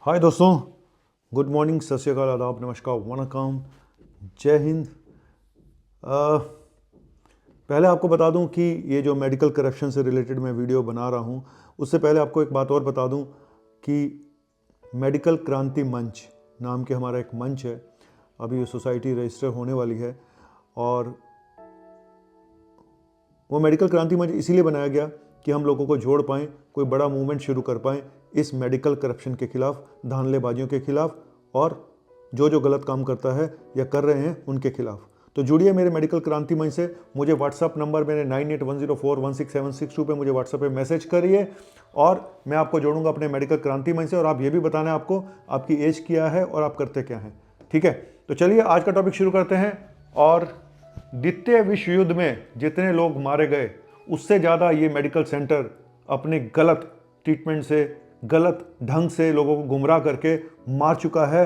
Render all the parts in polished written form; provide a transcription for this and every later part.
हाय दोस्तों, good morning, सत श्री अकाल, आदाब, नमस्कार, वनकम, जय हिंद। पहले आपको बता दूं कि ये जो मेडिकल करप्शन से रिलेटेड मैं वीडियो बना रहा हूं, उससे पहले आपको एक बात और बता दूं कि मेडिकल क्रांति मंच नाम के हमारा एक मंच है। अभी ये सोसाइटी रजिस्टर होने वाली है और वो मेडिकल क्रांति मंच इसीलिए बनाया गया कि हम लोगों को जोड़ पाएँ, कोई बड़ा मूवमेंट शुरू कर पाएँ इस मेडिकल करप्शन के खिलाफ, धांधलेबाजियों के खिलाफ और जो गलत काम करता है या कर रहे हैं उनके खिलाफ। तो जुड़िए मेरे मेडिकल क्रांति मंच से। मुझे व्हाट्सअप नंबर मेरे 9810416762 पे मुझे व्हाट्सअप पे मैसेज करिए और मैं आपको जोड़ूंगा अपने मेडिकल क्रांति मंच से। और आप ये भी बताना है आपको आपकी एज क्या है और आप करते क्या हैं, ठीक है। तो चलिए आज का टॉपिक शुरू करते हैं। और द्वितीय विश्व युद्ध में जितने लोग मारे गए उससे ज़्यादा ये मेडिकल सेंटर अपने गलत ट्रीटमेंट से, गलत ढंग से लोगों को गुमराह करके मार चुका है।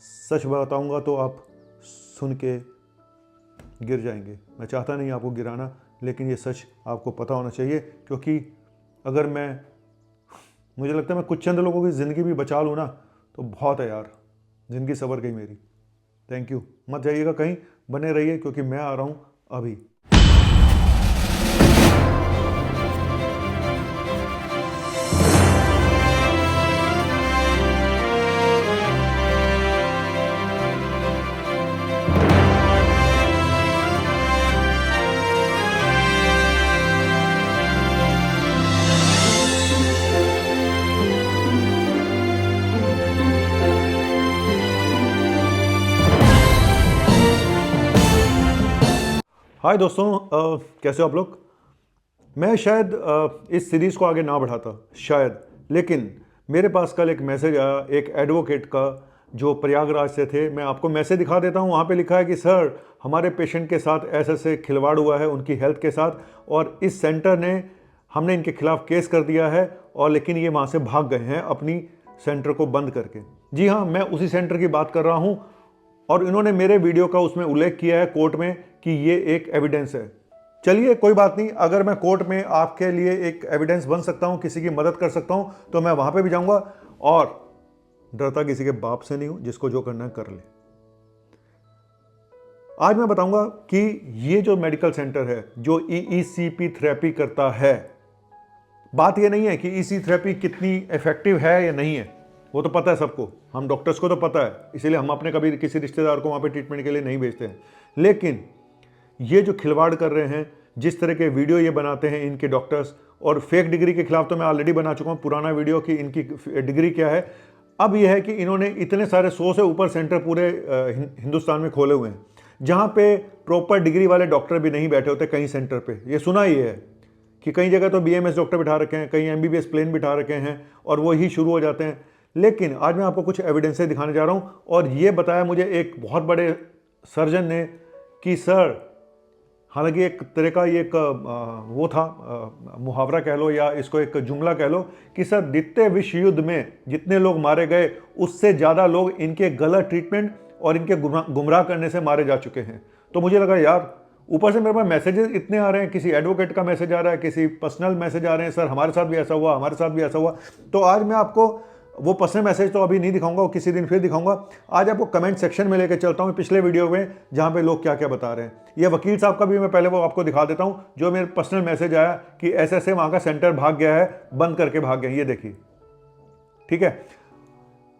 सच बताऊंगा तो आप सुन के गिर जाएंगे। मैं चाहता नहीं आपको गिराना, लेकिन ये सच आपको पता होना चाहिए, क्योंकि अगर मुझे लगता है मैं कुछ चंद लोगों की ज़िंदगी भी बचा लूँ ना तो बहुत है यार, ज़िंदगी सवर गई मेरी। Thank you. मत जाइएगा कहीं, बने रहिए क्योंकि मैं आ रहा हूँ अभी। हाय दोस्तों, कैसे हो आप लोग। मैं शायद इस सीरीज़ को आगे ना बढ़ाता शायद, लेकिन मेरे पास कल एक मैसेज आया एक एडवोकेट का जो प्रयागराज से थे। मैं आपको मैसेज दिखा देता हूँ। वहाँ पे लिखा है कि सर, हमारे पेशेंट के साथ ऐसे ऐसे खिलवाड़ हुआ है उनकी हेल्थ के साथ, और इस सेंटर ने हमने इनके खिलाफ केस कर दिया है, और लेकिन ये वहाँ से भाग गए हैं अपनी सेंटर को बंद करके। जी हाँ, मैं उसी सेंटर की बात कर रहा हूँ और इन्होंने मेरे वीडियो का उसमें उल्लेख किया है कोर्ट में कि ये एक एविडेंस है। चलिए कोई बात नहीं, अगर मैं कोर्ट में आपके लिए एक एविडेंस बन सकता हूं, किसी की मदद कर सकता हूं, तो मैं वहां पे भी जाऊंगा। और डरता किसी के बाप से नहीं हूं, जिसको जो करना है कर ले। आज मैं बताऊंगा कि ये जो मेडिकल सेंटर है जो ईईसीपी थेरेपी करता है, बात ये नहीं है कि ईसी थेरेपी कितनी इफेक्टिव है या नहीं है, वो तो पता है सबको, हम डॉक्टर्स को तो पता है, इसीलिए हम अपने कभी किसी रिश्तेदार को वहाँ पे ट्रीटमेंट के लिए नहीं भेजते हैं। लेकिन ये जो खिलवाड़ कर रहे हैं, जिस तरह के वीडियो ये बनाते हैं इनके डॉक्टर्स, और फेक डिग्री के खिलाफ तो मैं ऑलरेडी बना चुका हूँ पुराना वीडियो कि इनकी डिग्री क्या है। अब यह है कि इन्होंने इतने सारे 100 से ऊपर सेंटर पूरे हिंदुस्तान में खोले हुए हैं जहाँ पे प्रॉपर डिग्री वाले डॉक्टर भी नहीं बैठे होते। कई सेंटर पे ये सुना ही है कि कई जगह तो बीएमएस डॉक्टर बिठा रखे हैं, कई एमबीबीएस प्लेन बिठा रखे हैं, और वो ही शुरू हो जाते हैं। लेकिन आज मैं आपको कुछ एविडेंसेस दिखाने जा रहा हूँ। और ये बताया मुझे एक बहुत बड़े सर्जन ने कि सर, हालांकि एक तरह का ये एक वो था, मुहावरा कह लो या इसको एक जुमला कह लो, कि सर द्वितीय विश्व युद्ध में जितने लोग मारे गए उससे ज़्यादा लोग इनके गलत ट्रीटमेंट और इनके गुमराह करने से मारे जा चुके हैं। तो मुझे लगा यार, ऊपर से मेरे पास मैसेजेस इतने आ रहे हैं, किसी एडवोकेट का मैसेज आ रहा है, किसी पर्सनल मैसेज आ रहे हैं, सर हमारे साथ भी ऐसा हुआ, हमारे साथ भी ऐसा हुआ। तो आज मैं आपको वो पर्सनल मैसेज तो अभी नहीं दिखाऊंगा, वो किसी दिन फिर दिखाऊंगा। आज आपको कमेंट सेक्शन में लेकर चलता हूँ पिछले वीडियो में, जहाँ पे लोग क्या क्या बता रहे हैं। ये वकील साहब का भी मैं पहले वो आपको दिखा देता हूँ, जो मेरे पर्सनल मैसेज आया कि ऐसे ऐसे वहाँ का सेंटर भाग गया है, बंद करके भाग गए, ये देखिए, ठीक है।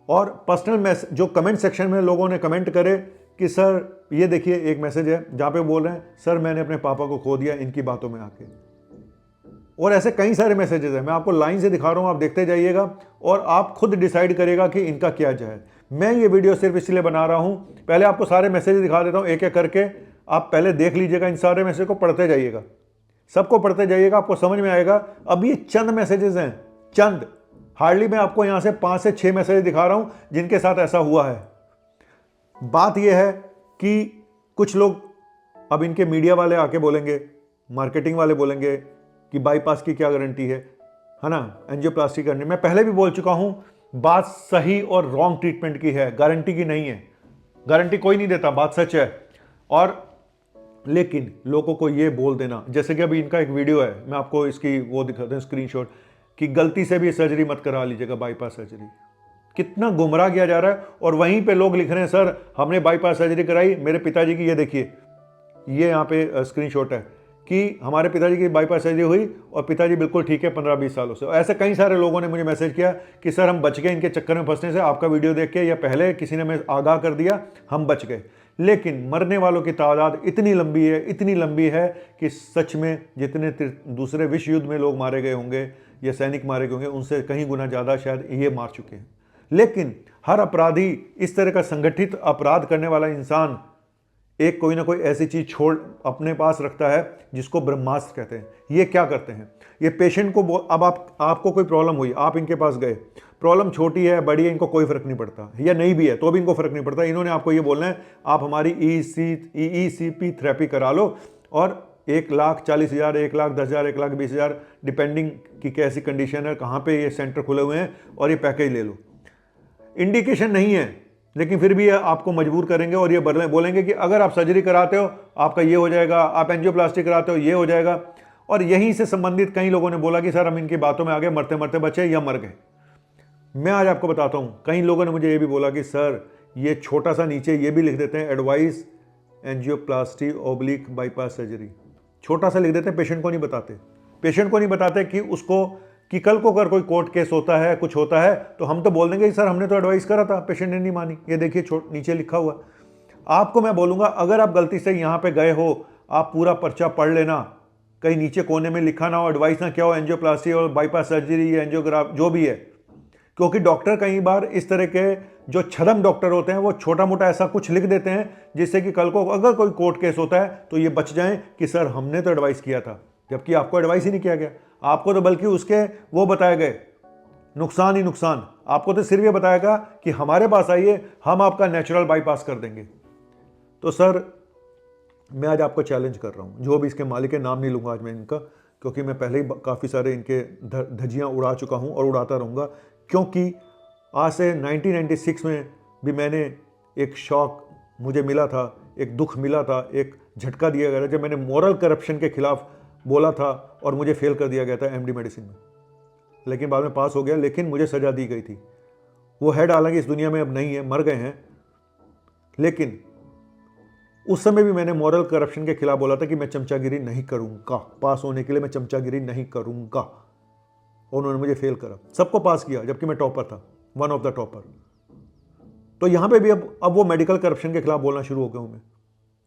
और पर्सनल मैसेज जो कमेंट सेक्शन में लोगों ने कमेंट करे कि सर ये देखिए, एक मैसेज है जहाँ पे बोल रहे हैं सर मैंने अपने पापा को खो दिया इनकी बातों में आके। और ऐसे कई सारे मैसेजेस हैं, मैं आपको लाइन से दिखा रहा हूँ, आप देखते जाइएगा और आप खुद डिसाइड करिएगा कि इनका क्या जाए। मैं ये वीडियो सिर्फ इसलिए बना रहा हूँ, पहले आपको सारे मैसेज दिखा देता हूँ एक एक करके, आप पहले देख लीजिएगा, इन सारे मैसेज को पढ़ते जाइएगा, सबको पढ़ते जाइएगा, आपको समझ में आएगा। अब ये चंद मैसेजेस हैं, चंद, हार्डली मैं आपको यहाँ से 5 से 6 मैसेज दिखा रहा हूँ जिनके साथ ऐसा हुआ है। बात यह है कि कुछ लोग अब इनके मीडिया वाले आके बोलेंगे, मार्केटिंग वाले बोलेंगे कि बाईपास की क्या गारंटी है ना, एंजियोप्लास्टी करने। मैं पहले भी बोल चुका हूं, बात सही और रॉन्ग ट्रीटमेंट की है, गारंटी की नहीं है। गारंटी कोई नहीं देता, बात सच है। और लेकिन लोगों को ये बोल देना, जैसे कि अभी इनका एक वीडियो है, मैं आपको इसकी वो दिखाता हूँ स्क्रीनशॉट, कि गलती से भी सर्जरी मत करा लीजिएगा, बाईपास सर्जरी। कितना गुमराह किया जा रहा है। और वहीं पे लोग लिख रहे हैं सर हमने बाईपास सर्जरी कराई, मेरे पिताजी की, ये देखिए ये यहाँ पे स्क्रीनशॉट है कि हमारे पिताजी की बाईपास सर्जरी हुई और पिताजी बिल्कुल ठीक है 15-20 सालों से। ऐसे कई सारे लोगों ने मुझे मैसेज किया कि सर हम बच गए इनके चक्कर में फंसने से, आपका वीडियो देख के या पहले किसी ने हमें आगाह कर दिया, हम बच गए। लेकिन मरने वालों की तादाद इतनी लंबी है, इतनी लंबी है कि सच में जितने दूसरे विश्व युद्ध में लोग मारे गए होंगे या सैनिक मारे गए होंगे उनसे कहीं गुना ज़्यादा शायद ये मार चुके हैं। लेकिन हर अपराधी, इस तरह का संगठित अपराध करने वाला इंसान एक कोई ना कोई ऐसी चीज छोड़ अपने पास रखता है जिसको ब्रह्मास्त्र कहते हैं। ये क्या करते हैं, ये पेशेंट को अब आपको कोई प्रॉब्लम हुई, आप इनके पास गए, प्रॉब्लम छोटी है बड़ी है इनको कोई फर्क नहीं पड़ता, या नहीं भी है तो भी इनको फर्क नहीं पड़ता। इन्होंने आपको ये बोलना है आप हमारी EECP थेरेपी करा लो और 1,40,000, 1,10,000, 1,20,000 डिपेंडिंग कि कैसी कंडीशन है, कहाँ पे ये सेंटर खुले हुए हैं, और ये पैकेज ले लो। इंडिकेशन नहीं है लेकिन फिर भी आपको मजबूर करेंगे और ये बोलेंगे कि अगर आप सर्जरी कराते हो आपका ये हो जाएगा, आप एंजियोप्लास्टी कराते हो ये हो जाएगा। और यहीं से संबंधित कई लोगों ने बोला कि सर हम इनकी बातों में आगे मरते मरते बचे या मर गए। मैं आज आपको बताता हूं, कई लोगों ने मुझे ये भी बोला कि सर ये छोटा सा नीचे ये भी लिख देते हैं advice angioplasty oblique bypass surgery, छोटा सा लिख देते हैं, पेशेंट को नहीं बताते। पेशेंट को नहीं बताते कि उसको कि कल को अगर कोई कोर्ट केस होता है, कुछ होता है, तो हम तो बोल देंगे सर हमने तो एडवाइस करा था, पेशेंट ने नहीं मानी, ये देखिए नीचे लिखा हुआ। आपको मैं बोलूंगा अगर आप गलती से यहां पे गए हो, आप पूरा पर्चा पढ़ लेना, कहीं नीचे कोने में लिखा ना हो एडवाइस ना क्या हो, एंजियोप्लास्टी और बाईपास सर्जरी या एंजियोग्राफ जो भी है। क्योंकि डॉक्टर कई बार इस तरह के जो छदम डॉक्टर होते हैं वो छोटा मोटा ऐसा कुछ लिख देते हैं जिससे कि कल को अगर कोई कोर्ट केस होता है तो ये बच जाएं कि सर हमने तो एडवाइस किया था, जबकि आपको एडवाइस ही नहीं किया गया। आपको तो बल्कि उसके वो बताए गए नुकसान ही नुकसान। आपको तो सिर्फ ये बताएगा कि हमारे पास आइए, हम आपका नेचुरल बाईपास कर देंगे। तो सर मैं आज आपको चैलेंज कर रहा हूं, जो भी इसके मालिक है, नाम नहीं लूंगा आज मैं इनका, क्योंकि मैं पहले ही काफ़ी सारे इनके धज्जियां उड़ा चुका हूं और उड़ाता रहूंगा। क्योंकि आज से 1996 में भी मैंने एक शॉक मुझे मिला था, एक दुख मिला था, एक झटका दिया गया था जब मैंने मॉरल करप्शन के खिलाफ बोला था और मुझे फेल कर दिया गया था MD मेडिसिन में। लेकिन बाद में पास हो गया, लेकिन मुझे सजा दी गई थी। वो हेड हालांकि इस दुनिया में अब नहीं है, मर गए हैं, लेकिन उस समय भी मैंने मॉरल करप्शन के खिलाफ बोला था कि मैं चमचागिरी नहीं करूंगा, पास होने के लिए मैं चमचागिरी नहीं करूंगा। उन्होंने मुझे फेल करा, सबको पास किया जबकि मैं टॉपर था, वन ऑफ द टॉपर। तो यहां पे भी अब वो मेडिकल करप्शन के खिलाफ बोलना शुरू हो गया हूं मैं,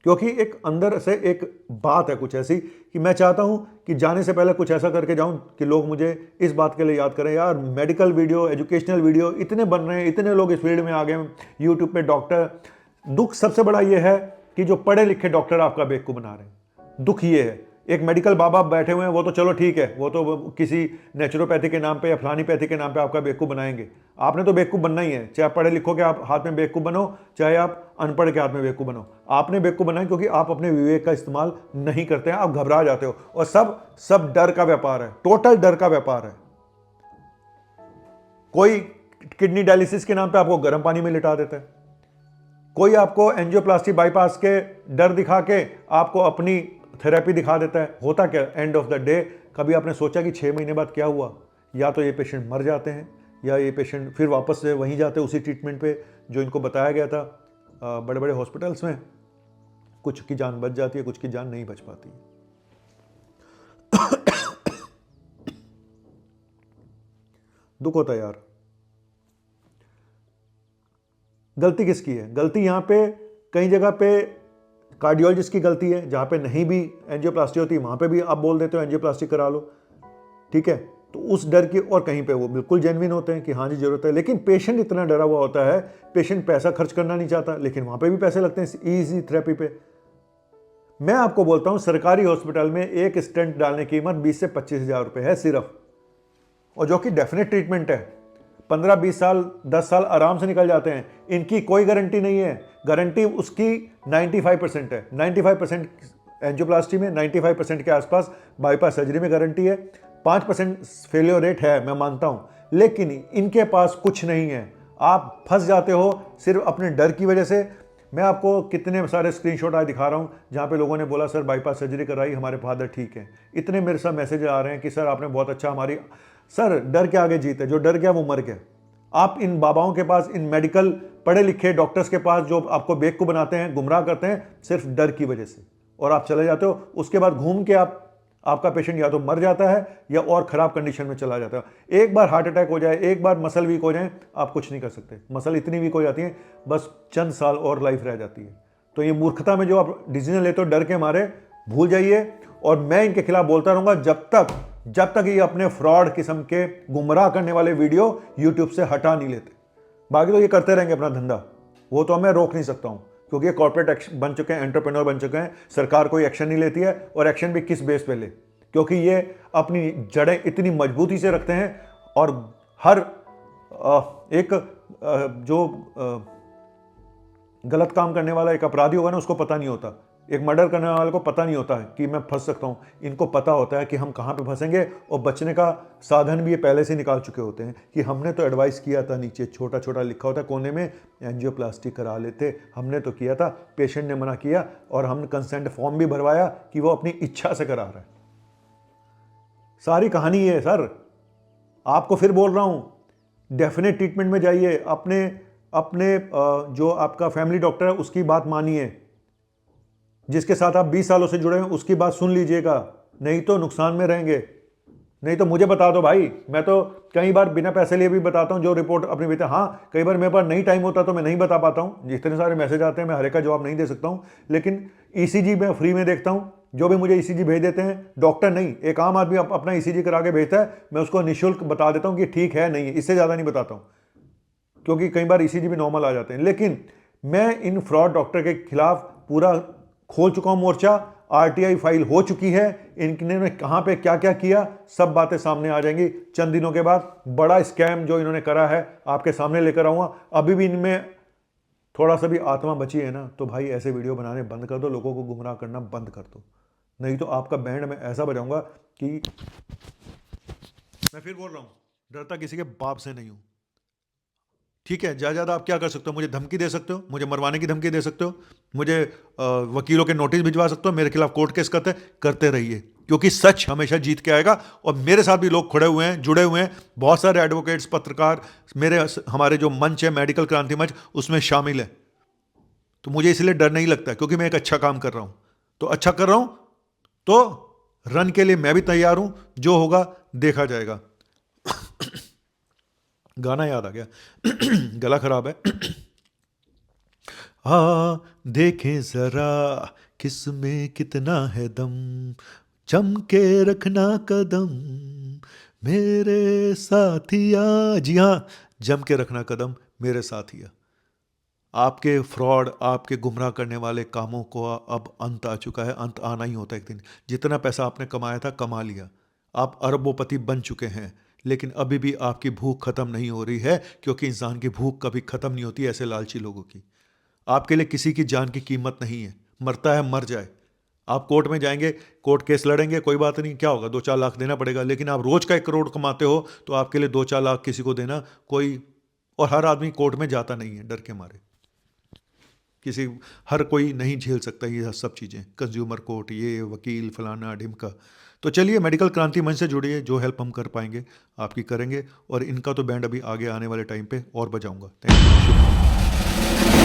क्योंकि एक अंदर से एक बात है कुछ ऐसी कि मैं चाहता हूं कि जाने से पहले कुछ ऐसा करके जाऊं कि लोग मुझे इस बात के लिए याद करें, यार मेडिकल वीडियो, एजुकेशनल वीडियो इतने बन रहे हैं, इतने लोग इस फील्ड में आ गए यूट्यूब पे डॉक्टर। दुख सबसे बड़ा ये है कि जो पढ़े लिखे डॉक्टर आपका बेवकूफ बना रहे हैं। दुख ये है, एक मेडिकल बाबा बैठे हुए हैं, वो तो चलो ठीक है, वो तो किसी नेचुरोपैथी के नाम पे या फलानी पैथी के नाम पे आपका बेवकूफ बनाएंगे। आपने तो बेवकूफ बनना ही है, चाहे आप पढ़े लिखो के आप हाथ में बेवकूफ बनो, चाहे आप अनपढ़ के हाथ में बेवकूफ बनो। आपने बेवकूफ बनाया क्योंकि आप अपने विवेक का इस्तेमाल नहीं करते हैं, आप घबरा जाते हो। और सब डर का व्यापार है, टोटल डर का व्यापार है। कोई किडनी डायलिसिस के नाम पे आपको गर्म पानी में लिटा देता है, कोई आपको एंजियोप्लास्टी बाईपास के डर दिखा के आपको अपनी थेरेपी दिखा देता है। होता क्या एंड ऑफ द डे, कभी आपने सोचा कि 6 महीने बाद क्या हुआ? या तो ये पेशेंट मर जाते हैं या ये पेशेंट फिर वापस से वहीं जाते हैं उसी ट्रीटमेंट पे जो इनको बताया गया था। बड़े बड़े हॉस्पिटल्स में कुछ की जान बच जाती है, कुछ की जान नहीं बच पाती है। दुख होता है यार। गलती किसकी है? गलती यहां पे कई जगह पे कार्डियोलॉजिस्ट की गलती है, जहां पे नहीं भी एंजियोप्लास्टी होती वहां पे भी आप बोल देते हो एंजियोप्लास्टी करा लो, ठीक है, तो उस डर की। और कहीं पे वो बिल्कुल जेन्युइन होते हैं कि हाँ जी जरूरत है, लेकिन पेशेंट इतना डरा हुआ होता है, पेशेंट पैसा खर्च करना नहीं चाहता, लेकिन वहां पे भी पैसे लगते हैं ईजी थेरेपी पे। मैं आपको बोलता हूं सरकारी हॉस्पिटल में एक स्टेंट डालने की कीमत 20 से 25 हजार रुपए है सिर्फ, और जो कि डेफिनेट ट्रीटमेंट है। 15-20 साल 10 साल आराम से निकल जाते हैं। इनकी कोई गारंटी नहीं है, गारंटी उसकी 95% है। 95% एंजियोप्लास्टी में, 95% के आसपास बाईपास सर्जरी में गारंटी है। 5% फेलियर रेट है, मैं मानता हूं, लेकिन इनके पास कुछ नहीं है। आप फंस जाते हो सिर्फ अपने डर की वजह से। मैं आपको कितने सारे स्क्रीनशॉट आज दिखा रहा हूं जहां पे लोगों ने बोला सर बाईपास सर्जरी कराई, हमारे फादर ठीक है। इतने मेरे साथ मैसेज आ रहे हैं कि सर आपने बहुत अच्छा हमारी। सर डर के आगे जीत है, जो डर गया वो मर गया। आप इन बाबाओं के पास, इन मेडिकल पढ़े लिखे डॉक्टर्स के पास जो आपको बेवकूफ बनाते हैं, गुमराह करते हैं सिर्फ डर की वजह से, और आप चले जाते हो। उसके बाद घूम के आपका पेशेंट या तो मर जाता है या और खराब कंडीशन में चला जाता है। एक बार हार्ट अटैक हो जाए, एक बार मसल वीक हो जाए, आप कुछ नहीं कर सकते। मसल इतनी वीक हो जाती है, बस चंद साल और लाइफ रह जाती है। तो ये मूर्खता में जो आप डिसीजन लेते हो डर के मारे, भूल जाइए। और मैं इनके खिलाफ बोलता रहूंगा जब तक ये अपने फ्रॉड किस्म के गुमराह करने वाले वीडियो यूट्यूब से हटा नहीं लेते। बाकी तो ये करते रहेंगे अपना धंधा, वो तो मैं रोक नहीं सकता हूं, क्योंकि ये कॉर्पोरेट बन चुके हैं, एंटरप्रेन्योर बन चुके हैं। सरकार कोई एक्शन नहीं लेती है, और एक्शन भी किस बेस पे ले, क्योंकि ये अपनी जड़ें इतनी मजबूती से रखते हैं। और हर एक जो गलत काम करने वाला एक अपराधी होगा ना, उसको पता नहीं होता, एक मर्डर करने वाले को पता नहीं होता है कि मैं फंस सकता हूं। इनको पता होता है कि हम कहां पे फंसेंगे, और बचने का साधन भी ये पहले से निकाल चुके होते हैं कि हमने तो एडवाइस किया था, नीचे छोटा छोटा लिखा होता है कोने में, एंजियोप्लास्टी करा लेते, हमने तो किया था, पेशेंट ने मना किया और हमने कंसेंट फॉर्म भी भरवाया कि वो अपनी इच्छा से करा रहा है। सारी कहानी ये है सर। आपको फिर बोल रहा हूं, डेफिनेट ट्रीटमेंट में जाइए, अपने जो आपका फैमिली डॉक्टर है उसकी बात मानिए, जिसके साथ आप 20 सालों से जुड़े हैं उसकी बात सुन लीजिएगा, नहीं तो नुकसान में रहेंगे। नहीं तो मुझे बता दो भाई, मैं तो कई बार बिना पैसे लिए भी बताता हूं जो रिपोर्ट अपनी बीते। हाँ, कई बार मेरे पास नहीं टाइम होता तो मैं नहीं बता पाता हूं, जितने सारे मैसेज आते हैं मैं हर एक का जवाब नहीं दे सकता हूं, लेकिन ईसीजी मैं फ्री में देखता हूं। जो भी मुझे ईसीजी भेज देते हैं, डॉक्टर नहीं, एक आम आदमी अपना ईसीजी करा के भेजता है, मैं उसको निःशुल्क बता देता हूं कि ठीक है नहीं है, इससे ज़्यादा नहीं बताता हूं, क्योंकि कई बार ईसीजी भी नॉर्मल आ जाते हैं। लेकिन मैं इन फ्रॉड डॉक्टर के खिलाफ पूरा खोल चुका हूं मोर्चा, आरटीआई फाइल हो चुकी है, इन्होंने कहां पे क्या क्या किया सब बातें सामने आ जाएंगी। चंद दिनों के बाद बड़ा स्कैम जो इन्होंने करा है आपके सामने लेकर आऊंगा। अभी भी इनमें थोड़ा सा भी आत्मा बची है ना, तो भाई ऐसे वीडियो बनाने बंद कर दो, लोगों को गुमराह करना बंद कर दो, नहीं तो आपका बैंड मैं ऐसा बजाऊंगा कि मैं फिर बोल रहा हूं, डरता किसी के बाप से नहीं हूं। ठीक है, ज़्यादा आप क्या कर सकते हो, मुझे धमकी दे सकते हो, मुझे मरवाने की धमकी दे सकते हो, मुझे वकीलों के नोटिस भिजवा सकते हो, मेरे खिलाफ कोर्ट केस करते रहिए, क्योंकि सच हमेशा जीत के आएगा। और मेरे साथ भी लोग खड़े हुए हैं, जुड़े हुए हैं, बहुत सारे एडवोकेट्स, पत्रकार हमारे जो मंच है मेडिकल क्रांति मंच, उसमें शामिल है। तो मुझे इसलिए डर नहीं लगता, क्योंकि मैं एक अच्छा काम कर रहा हूं। तो अच्छा कर रहा हूं तो रन के लिए मैं भी तैयार हूं, जो होगा देखा जाएगा। गाना याद आ गया, गला खराब है। देखें जरा किसमें कितना है दम, जम के रखना कदम मेरे साथिया। जी हाँ, जम के रखना कदम मेरे साथिया। आपके फ्रॉड, आपके गुमराह करने वाले कामों को अब अंत आ चुका है, अंत आना ही होता है एक दिन। जितना पैसा आपने कमाया था कमा लिया, आप अरबोपति बन चुके हैं, लेकिन अभी भी आपकी भूख खत्म नहीं हो रही है, क्योंकि इंसान की भूख कभी खत्म नहीं होती ऐसे लालची लोगों की। आपके लिए किसी की जान की कीमत नहीं है, मरता है मर जाए। आप कोर्ट में जाएंगे, कोर्ट केस लड़ेंगे, कोई बात नहीं, क्या होगा, 2-4 लाख देना पड़ेगा। लेकिन आप रोज का 1 करोड़ कमाते हो, तो आपके लिए 2-4 लाख किसी को देना कोई, और हर आदमी कोर्ट में जाता नहीं है डर के मारे, हर कोई नहीं झेल सकता ये सब चीज़ें, कंज्यूमर कोर्ट, ये वकील, फलाना ढिमका। तो चलिए, मेडिकल क्रांति मंच से जुड़िए, जो हेल्प हम कर पाएंगे आपकी करेंगे, और इनका तो बैंड अभी आगे आने वाले टाइम पे और बजाऊंगा। Thank you.